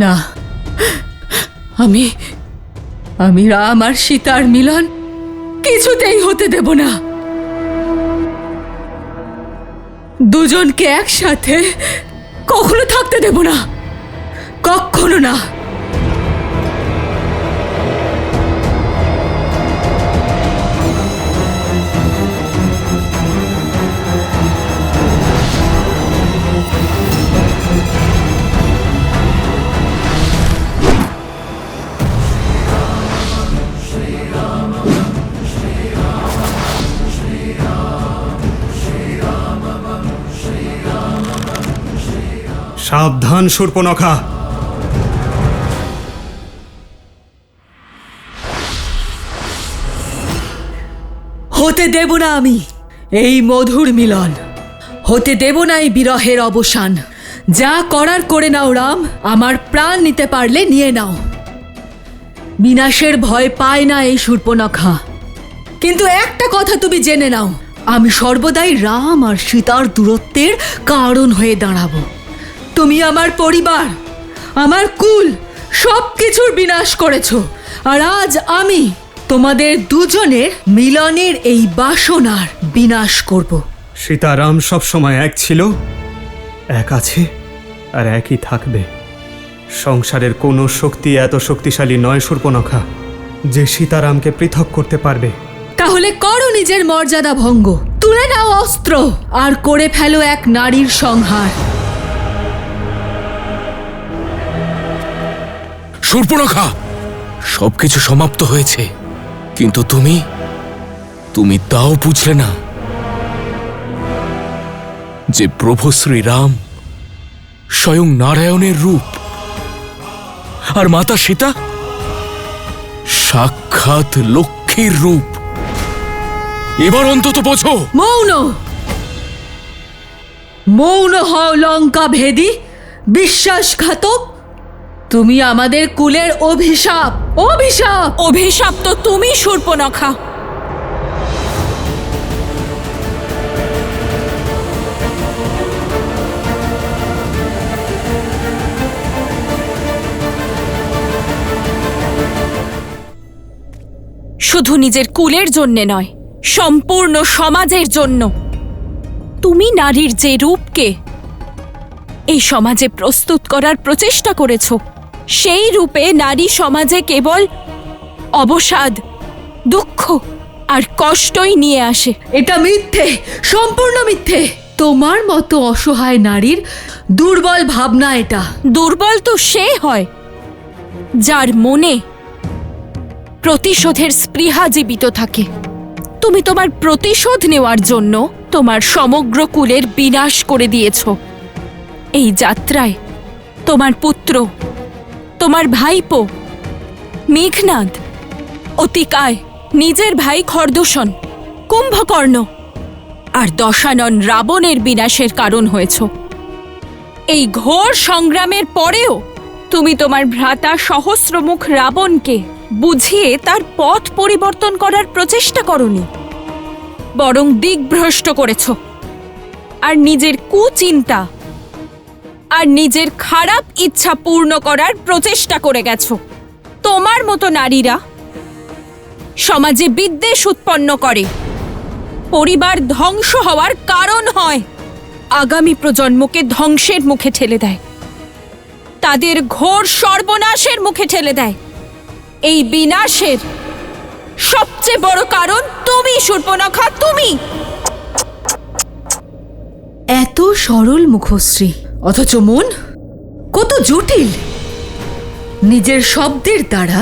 না, আমি আমি রাম আর সীতার মিলন কিছুতেই হতে দেব না। দুজনকে একসাথে কখনো থাকতে দেব না, কখনো না। সাবধান শূর্পণখা। হতে দেব না আমি এই মধুর মিলন, হতে দেব না এই বিরহের অবসান। যা করার করে নাও রাম, আমার প্রাণ নিতে পারলে নিয়ে নাও। বিনাশের ভয় পায় না এই শূর্পণখা। কিন্তু একটা কথা তুমি জেনে নাও, আমি সর্বদাই রাম আর সীতার দূরত্বের কারণ হয়ে দাঁড়াবো। তুমি আমার পরিবার, আমার কুল সবকিছুর বিনাশ করেছো, আর আজ আমি তোমাদের দুজনের মিলনের এই বাসনার বিনাশ করব। সীতারাম সবসময় এক ছিল, এক আছে, আর একই থাকবে। সংসারের কোনো শক্তি এত শক্তিশালী নয় শূর্পণখা যে সীতারামকে পৃথক করতে পারবে। তাহলে করো নিজের মর্যাদা ভঙ্গ, তুলে নাও অস্ত্র আর করে ফেলো এক নারীর সংহার। শূর্পণখা, সবকিছু সমাপ্ত হয়েছে, কিন্তু তুমি তাও বুঝলে না যে প্রভু শ্রীরাম স্বয়ং নারায়ণের রূপ, আর মাতা সীতা সাক্ষাৎ লক্ষ্মীর রূপ। এবার অন্তত বোঝো। মৌন, মৌন হও লঙ্কা ভেদি, বিশ্বাসঘাতক। তুমি আমাদের কুলের অভিশাপ। অভিশাপ অভিশাপ তো তুমি শূর্পণখা। শুধু নিজের কুলের জন্যে নয়, সম্পূর্ণ সমাজের জন্য। তুমি নারীর যে রূপকে এই সমাজে প্রস্তুত করার প্রচেষ্টা করেছ, সেই রূপে নারী সমাজে কেবল অবসাদ, দুঃখ আর কষ্টই নিয়ে আসে। এটা মিথ্যে, সম্পূর্ণ মিথ্যে। তোমার মতো অসহায় নারীর দুর্বল ভাবনা এটা। দুর্বল তো সে হয় যার মনে প্রতিশোধের স্পৃহা জীবিত থাকে। তুমি তোমার প্রতিশোধ নেওয়ার জন্য তোমার সমগ্র কুলের বিনাশ করে দিয়েছ। এই যাত্রায় তোমার পুত্র, তোমার ভাইপো মেঘনাদ, অতিকায় নিজের ভাই খরদূষণ, কুম্ভকর্ণ আর দশানন রাবণের বিনাশের কারণ হয়েছ। এই ঘোর সংগ্রামের পরেও তুমি তোমার ভ্রাতা সহস্রমুখ রাবণকে বুঝিয়ে তার পথ পরিবর্তন করার প্রচেষ্টা করনি, বরং দিকভ্রষ্ট করেছ। আর নিজের কুচিন্তা আর নিজের খারাপ ইচ্ছা পূর্ণ করার প্রচেষ্টা করে গেছ। তোমার মতো নারীরা সমাজে বিদ্বেষ উৎপন্ন করে, পরিবার ধ্বংস হওয়ার কারণ হয়, আগামী প্রজন্মকে ধ্বংসের মুখে ঠেলে দেয়, তাদের ঘোর সর্বনাশের মুখে ঠেলে দেয়। এই বিনাশের সবচেয়ে বড় কারণ তুমি শূর্পণখা, তুমি। এত সরল মুখশ্রী, অথচ মন কত জটিল। নিজের শব্দের দ্বারা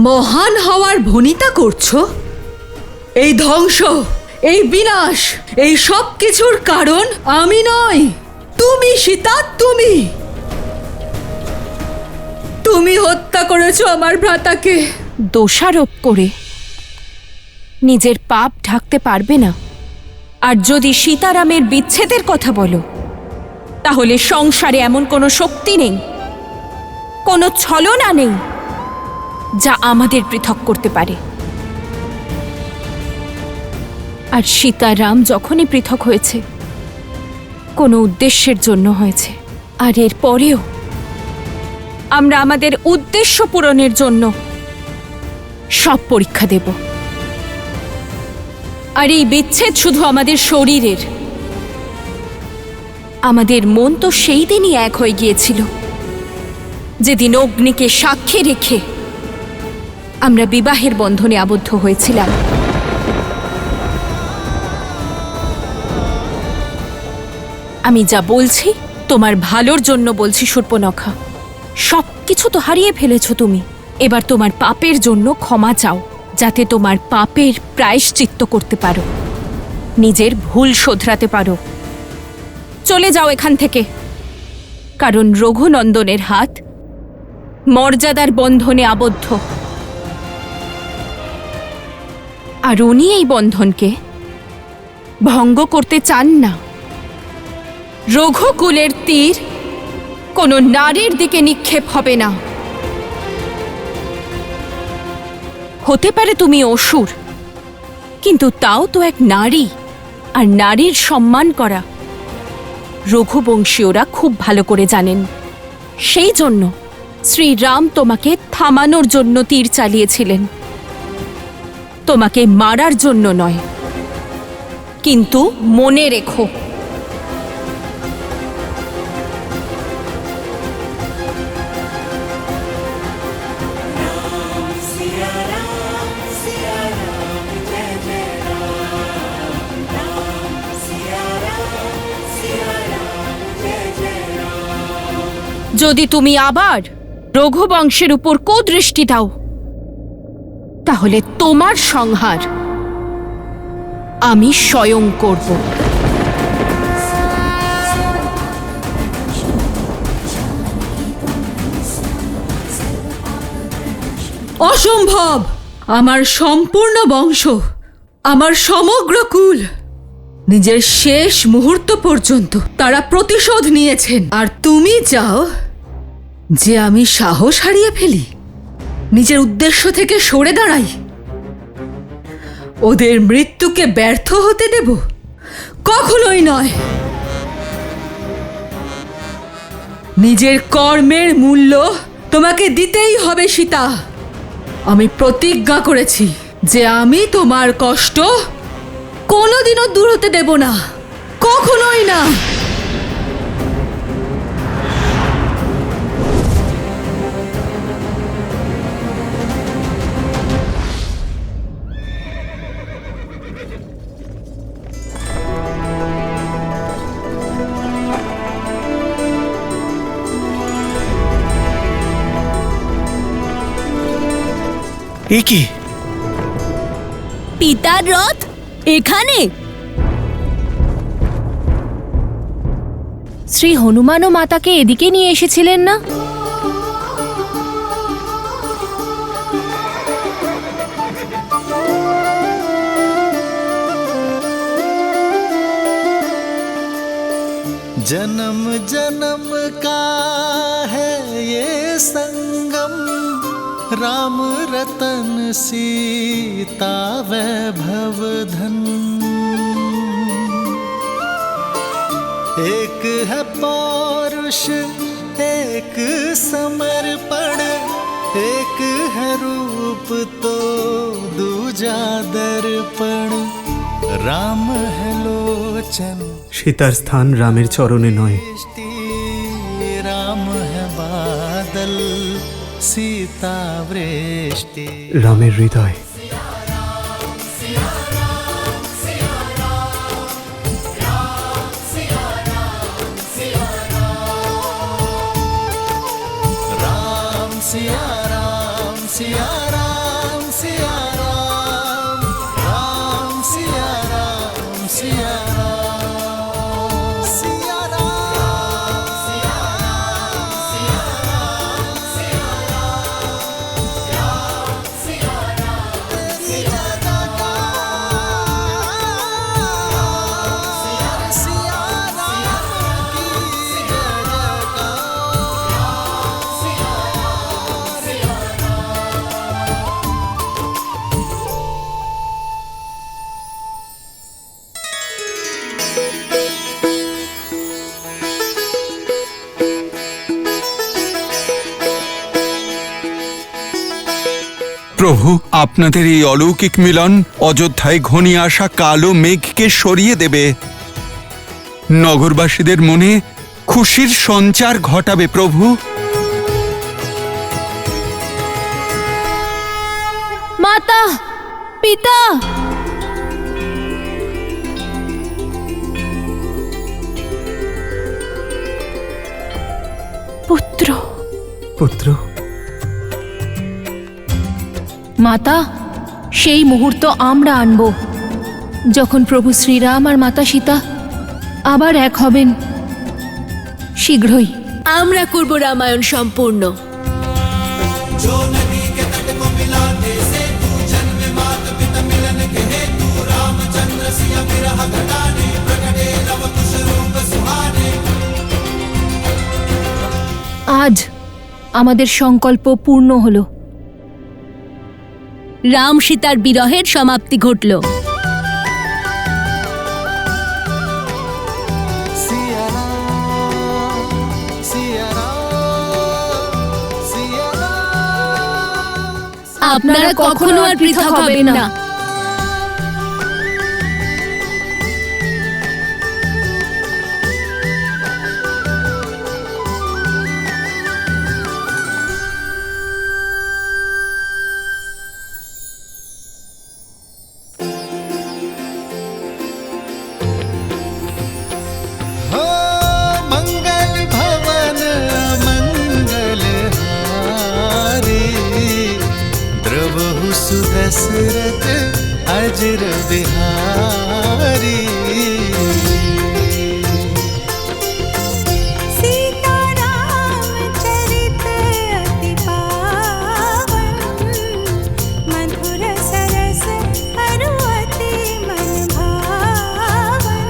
মহান হওয়ার ভনিতা করছো। এই ধ্বংস, এই বিনাশ, এই সব কিছুর কারণ আমি নই, তুমি সীতা। তুমি হত্যা করেছো আমার ভ্রাতাকে। দোষারোপ করে নিজের পাপ ঢাকতে পারবে না। আর যদি সীতারামের বিচ্ছেদের কথা বলো, তাহলে সংসারে এমন কোনো শক্তি নেই, কোনো ছলনা নেই যা আমাদের পৃথক করতে পারে। আর সীতারাম যখনই পৃথক হয়েছে, কোনো উদ্দেশ্যের জন্য হয়েছে। আর এর পরেও আমরা আমাদের উদ্দেশ্য পূরণের জন্য সব পরীক্ষা দেব। আর এই বিচ্ছেদ শুধু আমাদের শরীরের, আমাদের মন তো সেই দিনই এক হয়ে গিয়েছিল যেদিন অগ্নিকে সাক্ষী রেখে আমরা বিবাহের বন্ধনে আবদ্ধ হয়েছিলাম। আমি যা বলছি তোমার ভালোর জন্য বলছি শূর্পণখা। সবকিছু তো হারিয়ে ফেলেছ তুমি, এবার তোমার পাপের জন্য ক্ষমা চাও, যাতে তোমার পাপের প্রায়শ্চিত্ত করতে পারো, নিজের ভুল শোধরাতে পারো। চলে যাও এখান থেকে, কারণ রঘুনন্দনের হাত মর্যাদার বন্ধনে আবদ্ধ, আর উনি এই বন্ধনকে ভঙ্গ করতে চান না। রঘুকুলের তীর কোনো নারীর দিকে নিক্ষেপ হবে না। হতে পারে তুমি অসুর, কিন্তু তাও তো এক নারী, আর নারীর সম্মান করা রঘুবংশীয়রা খুব ভালো করে জানেন। সেই জন্য শ্রীরাম তোমাকে থামানোর জন্য তীর চালিয়েছিলেন, তোমাকে মারার জন্য নয়। কিন্তু মনে রেখো, যদি তুমি আবার রঘুবংশের উপর কুদৃষ্টি দাও, তাহলে তোমার সংহার আমি স্বয়ং করব। অসম্ভব! আমার সম্পূর্ণ বংশ, আমার সমগ্র কুল নিজের শেষ মুহূর্ত পর্যন্ত তারা প্রতিশোধ নিয়েছেন, আর তুমি চাও যে আমি সাহস হারিয়ে ফেলি, নিজের উদ্দেশ্য থেকে সরে দাঁড়াই, ওদের মৃত্যুকে ব্যর্থ হতে দেব? কখনোই নয়। নিজের কর্মের মূল্য তোমাকে দিতেই হবে সীতা। আমি প্রতিজ্ঞা করেছি যে আমি তোমার কষ্ট কোনোদিনও দূর হতে দেব না, কখনোই না। এ কি? পিতার রথ এখানে? শ্রী হনুমান ও মাতাকে এদিকে নিয়ে এসেছিলেন না? जन्म जन्म का है ये संगम, राम रतन सीता वैभव धन। एक है पौरुष एक समर्पण, एक है रूप तो दूजा दर्पण। राम है लोचन সীতার স্থান রামের চরণে নয়, दृष्टि, राम है बादल सीता वृष्टि। রামের হৃদয়। राम सिया राम सिया राम सिया राम, राम सिया राम सिया राम, सिया राम सिया राम सिया राम, तेरी जयकार सिया राम की जयकार। প্রভু, আপনাদের এই অলৌকিক মিলন অযোধ্যায় ঘনিয়ে আসা কালো মেঘকে সরিয়ে দেবে, নগরবাসীদের মনে খুশির সঞ্চার ঘটাবে প্রভু। মাতা, পিতা, পুত্র। পুত্র, মাতা, সেই মুহূর্ত আমরা আনব যখন প্রভু শ্রীরাম আর মাতা সীতা আবার এক হবেন। শীঘ্রই আমরা করব রামায়ণ সম্পূর্ণ। আজ আমাদের সংকল্প পূর্ণ হলো। রাম সীতার বিরহের সমাপ্তি ঘটল। सिया राम, सिया राम, सिया राम। আপনারা কখনো আর পৃথক হবেন না। हो मंगल भवन मंगल हारी, द्रवहु सुदशरथ अजर बिहारी। सीताराम चरित अति पावन, मधुर सरस अरु अति मन भावन।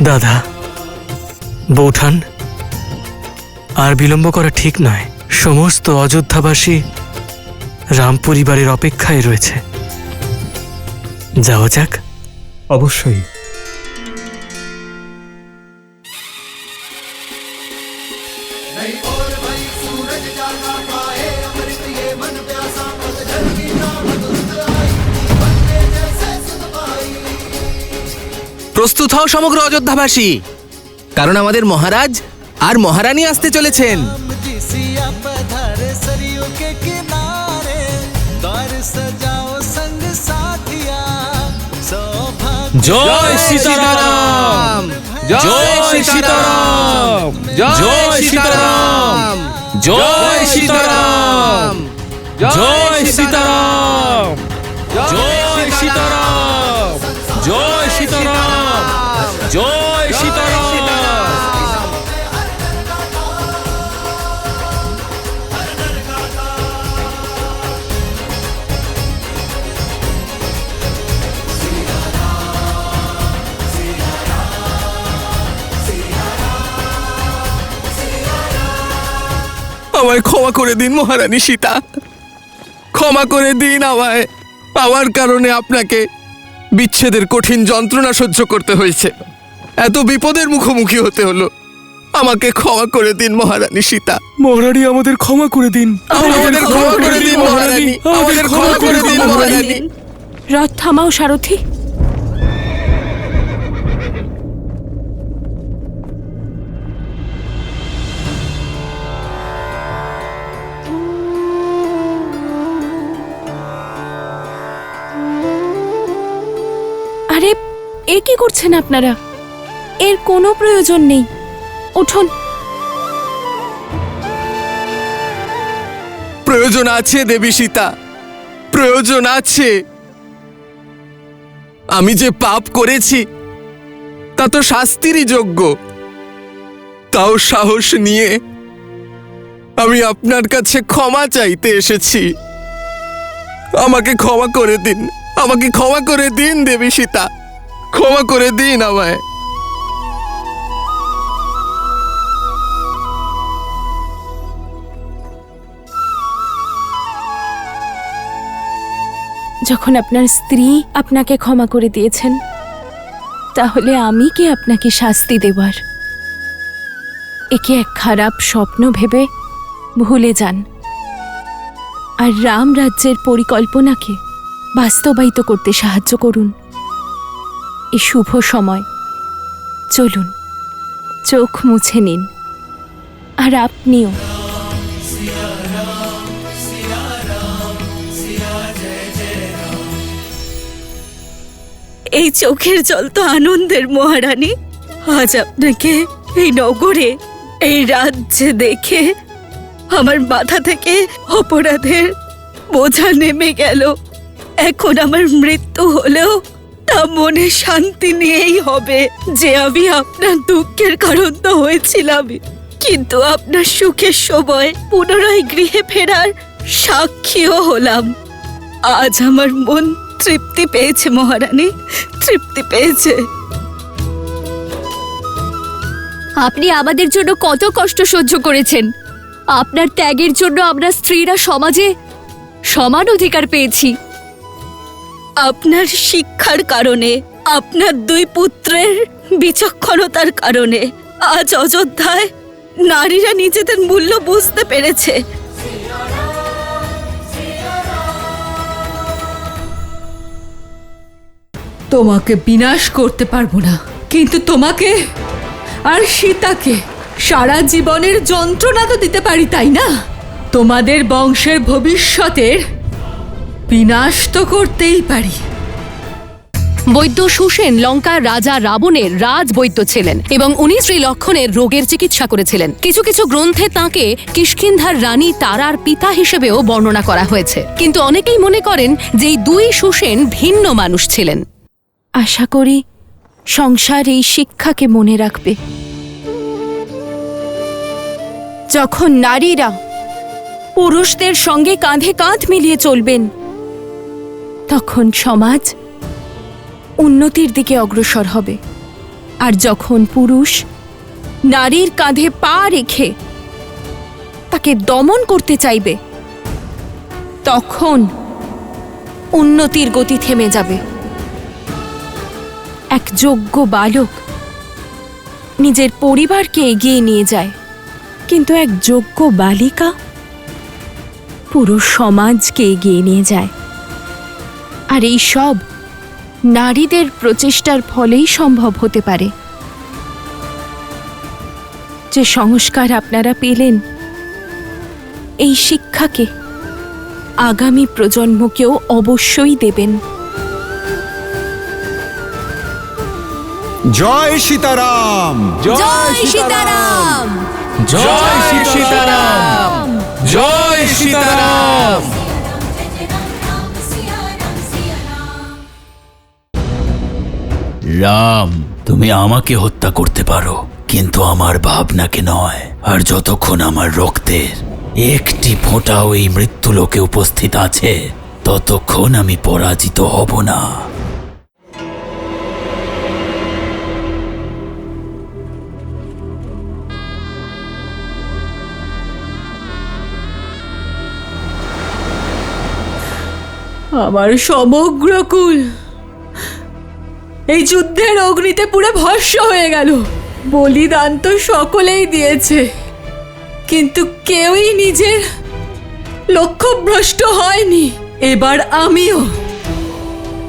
দাদা, বৌঠান, আর বিলম্ব করা ঠিক নয়। সমস্ত অযোধ্যাবাসী রাম পরিবারের অপেক্ষায় রয়েছে। যাওয়া যাক। অবশ্যই। প্রস্তুত হও সমগ্র অযোধ্যাবাসী, কারণ আমাদের মহারাজ আর মহারানী আসতে চলেছেন। जी सिया पधारे सरयू के किनारे, द्वार सजाओ संग साथिया, सौभाग्य জয় সীতারাম, জয় সীতারাম, জয় সীতারাম, জয় সীতারাম, জয় সীতারাম, জয় সীতারাম, জয় সীতারাম, জয় সীতারাম। আমায় ক্ষমা করে দিন মহারানী সীতা, ক্ষমা করে দিন আমায়। আমার কারণে আপনাকে বিচ্ছেদের কঠিন যন্ত্রণা সহ্য করতে হয়েছে, এত বিপদের মুখোমুখি হতে হলো। আমাকে ক্ষমা করে দিন মহারানী সীতা। মহারানী, আমাদের ক্ষমা করে দিন, আমাদের ক্ষমা করে দিন মহারানী, আমাদের ক্ষমা করে দিন মহারানী। রথ থামাও সারথি। আরে, এ কি করছেন আপনারা? এর কোনো প্রয়োজন নেই। উঠুন। প্রয়োজন আছে দেবী সীতা, প্রয়োজন আছে। আমি যে পাপ করেছি তা তো শাস্তিরই যোগ্য। তাও সাহস নিয়ে আমি আপনার কাছে ক্ষমা চাইতে এসেছি। আমাকে ক্ষমা করে দিন, আমাকে ক্ষমা করে দিন দেবী সীতা, ক্ষমা করে দিন আমায়। যখন আপনার স্ত্রী আপনাকে ক্ষমা করে দিয়েছেন, তাহলে আমি কি আপনাকে শাস্তি দেবার? একে এক খারাপ স্বপ্ন ভেবে ভুলে যান আর রাম রাজ্যের পরিকল্পনাকে বাস্তবায়িত করতে সাহায্য করুন। এই শুভ সময়, চলুন চোখ মুছে নিন। আর আপনিও। এই চোখের জল তো আনন্দের, মহারানী। আজ আপনাকে এই নগরে, এই রাজ্যে দেখে আমার মাথা থেকে অপরাধের বোঝা নেমে গেল। এখন আমার মৃত্যু হলেও তা মনে শান্তি নিয়েই হবে যে আমি আপনার দুঃখের কারণ তো হয়েছিলাম, কিন্তু আপনার সুখের সময় পুনরায় গৃহে ফেরার সাক্ষীও হলাম। আজ আমার মন তৃপ্তি পেয়েছে মহারানী, তৃপ্তি পেয়েছে। আপনি আমাদের জন্য কত কষ্ট সহ্য করেছেন। আপনার ত্যাগের জন্য আমরা স্ত্রীরা সমাজে সমান অধিকার পেয়েছি। আপনার শিক্ষার কারণে, আপনার দুই পুত্রের বিচক্ষণতার কারণে আজ অযোধ্যায় নারীরা নিজেদের মূল্য বুঝতে পেরেছে। তোমাকে বিনাশ করতে পারবো না, কিন্তু তোমাকে আর সীতাকে সারা জীবনের যন্ত্রণা তো দিতে পারি, তাই না? তোমাদের বংশের ভবিষ্যতের বিনাশ তো করতেই পারি। বৈদ্য সুসেন লঙ্কার রাজা রাবণের রাজবৈদ্য ছিলেন এবং উনি শ্রী লক্ষণের রোগের চিকিৎসা করেছিলেন। কিছু কিছু গ্রন্থে তাঁকে কিষ্কিন্ধার রানী তারার পিতা হিসেবেও বর্ণনা করা হয়েছে, কিন্তু অনেকেই মনে করেন যে এই দুই সুসেন ভিন্ন মানুষ ছিলেন। আশা করি সংসার এই শিক্ষাকে মনে রাখবে। যখন নারীরা পুরুষদের সঙ্গে কাঁধে কাঁধ মিলিয়ে চলবেন, তখন সমাজ উন্নতির দিকে অগ্রসর হবে। আর যখন পুরুষ নারীর কাঁধে পা রেখে তাকে দমন করতে চাইবে, তখন উন্নতির গতি থেমে যাবে। এক যোগ্য বালক নিজের পরিবারকে এগিয়ে নিয়ে যায়, কিন্তু এক যোগ্য বালিকা পুরো সমাজকে এগিয়ে নিয়ে যায়। আর এই সব নারীদের প্রচেষ্টার ফলেই সম্ভব হতে পারে। যে সংস্কার আপনারা পেলেন, এই শিক্ষাকে আগামী প্রজন্মকেও অবশ্যই দেবেন। জয় সীতারাম। জয় সীতারাম। জয় সীতারাম। জয় সীতারাম। রাম, তুমি আমাকে হত্যা করতে পারো, কিন্তু আমার ভাবনাকে নয়। আর যতক্ষণ আমার রক্তের একটি ফোঁটাও এই মৃত্যুলোকে উপস্থিত আছে, ততক্ষণ আমি পরাজিত হব না। আমার সমগ্র কুল এই যুদ্ধের অগ্নিতে পুরো ভস্ম হয়ে গেল। বলিদান তো সকলেই দিয়েছে, কিন্তু কেউই নিজের লক্ষ্যভ্রষ্ট হয়নি। এবার আমিও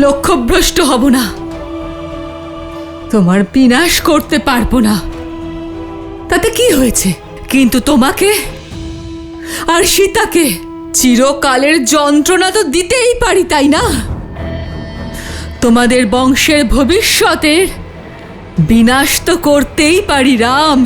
লক্ষ্যভ্রষ্ট হব না। তোমার বিনাশ করতে পারবো না, তাতে কি হয়েছে? কিন্তু তোমাকে আর সীতাকে চিরকালের যন্ত্রণা তো দিতেই পারি, তাই না? তোমাদের বংশের ভবিষ্যতের বিনাশ তো করতেই পারি রাম।